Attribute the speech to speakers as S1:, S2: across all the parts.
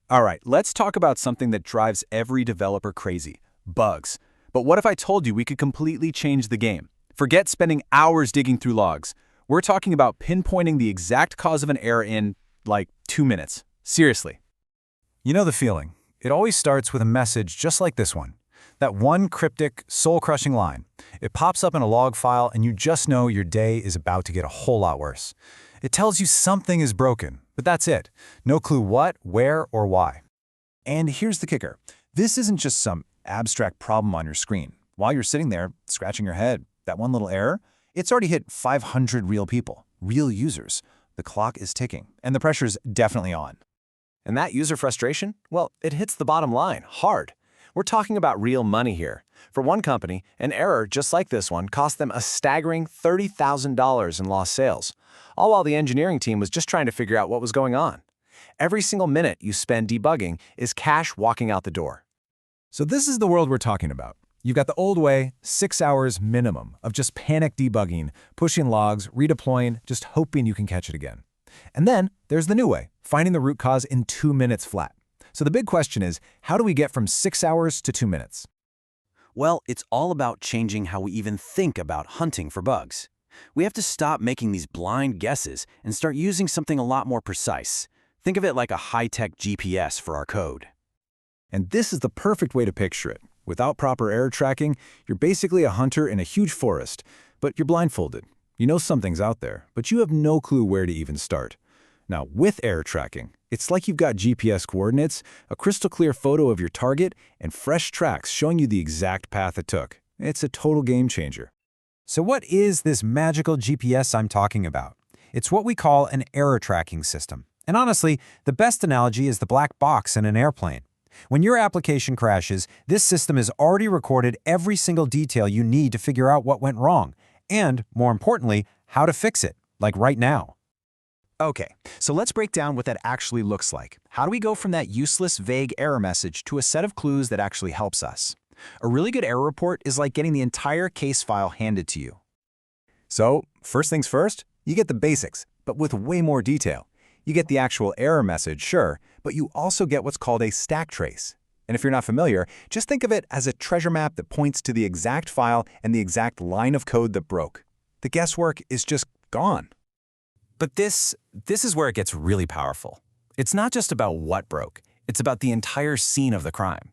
S1: All right, let's talk about something that drives every developer crazy, bugs. But what if I told you we could completely change the game? Forget spending hours digging through logs. We're talking about pinpointing the exact cause of an error in, like, 2 minutes. Seriously.
S2: You know the feeling. It always starts with a message just like this one. That one cryptic, soul-crushing line. It pops up in a log file and you just know your day is about to get a whole lot worse. It tells you something is broken, but that's it. No clue what, where, or why.
S3: And here's the kicker. This isn't just some abstract problem on your screen. While you're sitting there, scratching your head, that one little error, it's already hit 500 real people, real users. The clock is ticking, and the pressure's definitely on.
S4: And that user frustration? Well, it hits the bottom line, hard. We're talking about real money here. For one company, an error just like this one cost them a staggering $30,000 in lost sales, all while the engineering team was just trying to figure out what was going on. Every single minute you spend debugging is cash walking out the door.
S2: So this is the world we're talking about. You've got the old way, 6 hours minimum of just panic debugging, pushing logs, redeploying, just hoping you can catch it again. And then there's the new way, finding the root cause in 2 minutes flat. So the big question is, how do we get from 6 hours to 2 minutes?
S5: Well, it's all about changing how we even think about hunting for bugs. We have to stop making these blind guesses and start using something a lot more precise. Think of it like a high-tech GPS for our code.
S2: And this is the perfect way to picture it. Without proper error tracking, you're basically a hunter in a huge forest, but you're blindfolded. You know something's out there, but you have no clue where to even start. Now, with error tracking, it's like you've got GPS coordinates, a crystal clear photo of your target, and fresh tracks showing you the exact path it took. It's a total game changer. So what is this magical GPS I'm talking about? It's what we call an error tracking system. And honestly, the best analogy is the black box in an airplane. When your application crashes, this system has already recorded every single detail you need to figure out what went wrong, and, more importantly, how to fix it, like right now.
S3: Okay, so let's break down what that actually looks like. How do we go from that useless, vague error message to a set of clues that actually helps us? A really good error report is like getting the entire case file handed to you.
S2: So, first things first, you get the basics, but with way more detail. You get the actual error message, sure, but you also get what's called a stack trace. And if you're not familiar, just think of it as a treasure map that points to the exact file and the exact line of code that broke. The guesswork is just gone.
S5: But this is where it gets really powerful. It's not just about what broke, it's about the entire scene of the crime.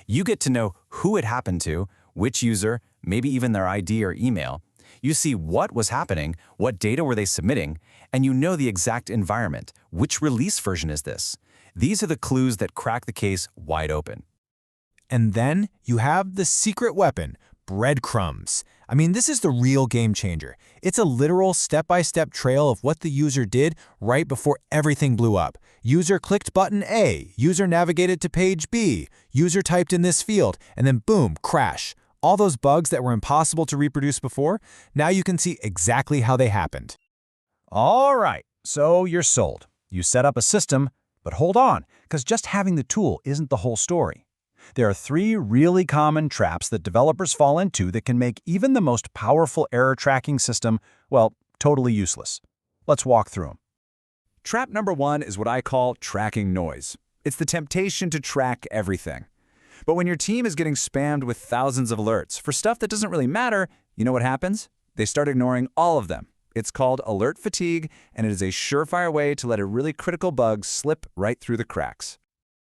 S5: You get to know who it happened to, which user, maybe even their ID or email. You see what was happening, what data were they submitting, and you know the exact environment. Which release version is this? These are the clues that crack the case wide open.
S2: And then you have the secret weapon, breadcrumbs. I mean, this is the real game changer. It's a literal step-by-step trail of what the user did right before everything blew up. User clicked button A, user navigated to page B, user typed in this field, and then boom, crash. All those bugs that were impossible to reproduce before, now you can see exactly how they happened. All right, so you're sold. You set up a system, but hold on, because just having the tool isn't the whole story. There are 3 really common traps that developers fall into that can make even the most powerful error tracking system, well, totally useless. Let's walk through them. Trap number 1 is what I call tracking noise. It's the temptation to track everything. But when your team is getting spammed with thousands of alerts for stuff that doesn't really matter, you know what happens? They start ignoring all of them. It's called alert fatigue, and it is a surefire way to let a really critical bug slip right through the cracks.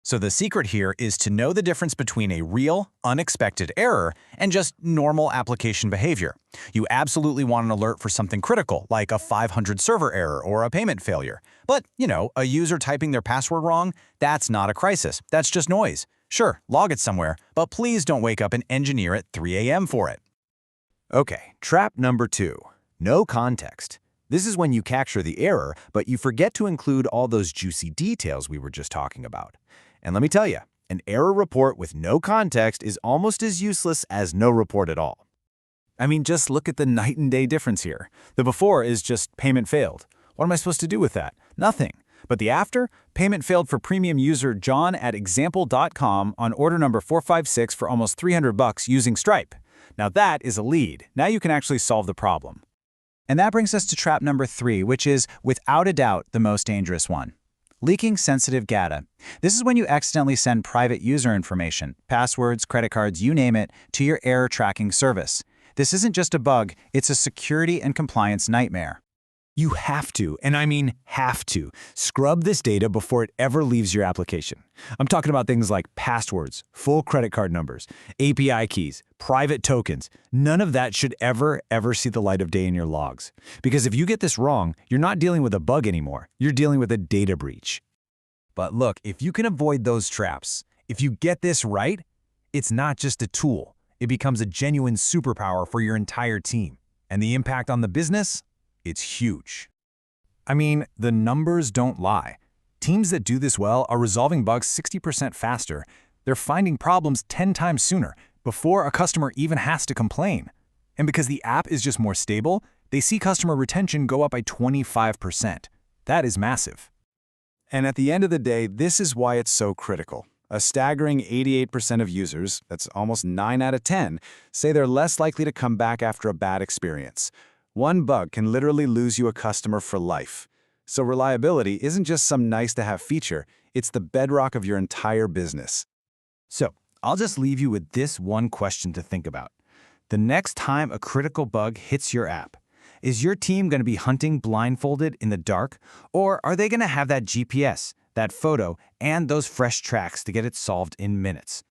S2: So the secret here is to know the difference between a real, unexpected error and just normal application behavior. You absolutely want an alert for something critical, like a 500 server error or a payment failure. But, a user typing their password wrong, that's not a crisis. That's just noise. Sure, log it somewhere, but please don't wake up an engineer at 3 a.m. for it. Okay, trap number 2. No context. This is when you capture the error, but you forget to include all those juicy details we were just talking about. And let me tell you, an error report with no context is almost as useless as no report at all. I mean, just look at the night and day difference here. The before is just payment failed. What am I supposed to do with that? Nothing. But the after, payment failed for premium user John at example.com on order number 456 for almost $300 using Stripe. Now that is a lead. Now you can actually solve the problem.
S3: And that brings us to trap number 3, which is, without a doubt, the most dangerous one.
S2: Leaking sensitive data. This is when you accidentally send private user information, passwords, credit cards, you name it, to your error tracking service. This isn't just a bug, it's a security and compliance nightmare.
S4: You have to, and I mean have to, scrub this data before it ever leaves your application. I'm talking about things like passwords, full credit card numbers, API keys, private tokens. None of that should ever see the light of day in your logs. Because if you get this wrong, you're not dealing with a bug anymore. You're dealing with a data breach.
S2: But look, if you can avoid those traps, if you get this right, it's not just a tool. It becomes a genuine superpower for your entire team. And the impact on the business? It's huge. I mean, the numbers don't lie. Teams that do this well are resolving bugs 60% faster. They're finding problems 10 times sooner, before a customer even has to complain. And because the app is just more stable, they see customer retention go up by 25%. That is massive.
S3: And at the end of the day, this is why it's so critical. A staggering 88% of users, that's almost 9 out of 10, say they're less likely to come back after a bad experience. One bug can literally lose you a customer for life. So reliability isn't just some nice-to-have feature, it's the bedrock of your entire business.
S2: So, I'll just leave you with this one question to think about. The next time a critical bug hits your app, is your team going to be hunting blindfolded in the dark, or are they going to have that GPS, that photo, and those fresh tracks to get it solved in minutes?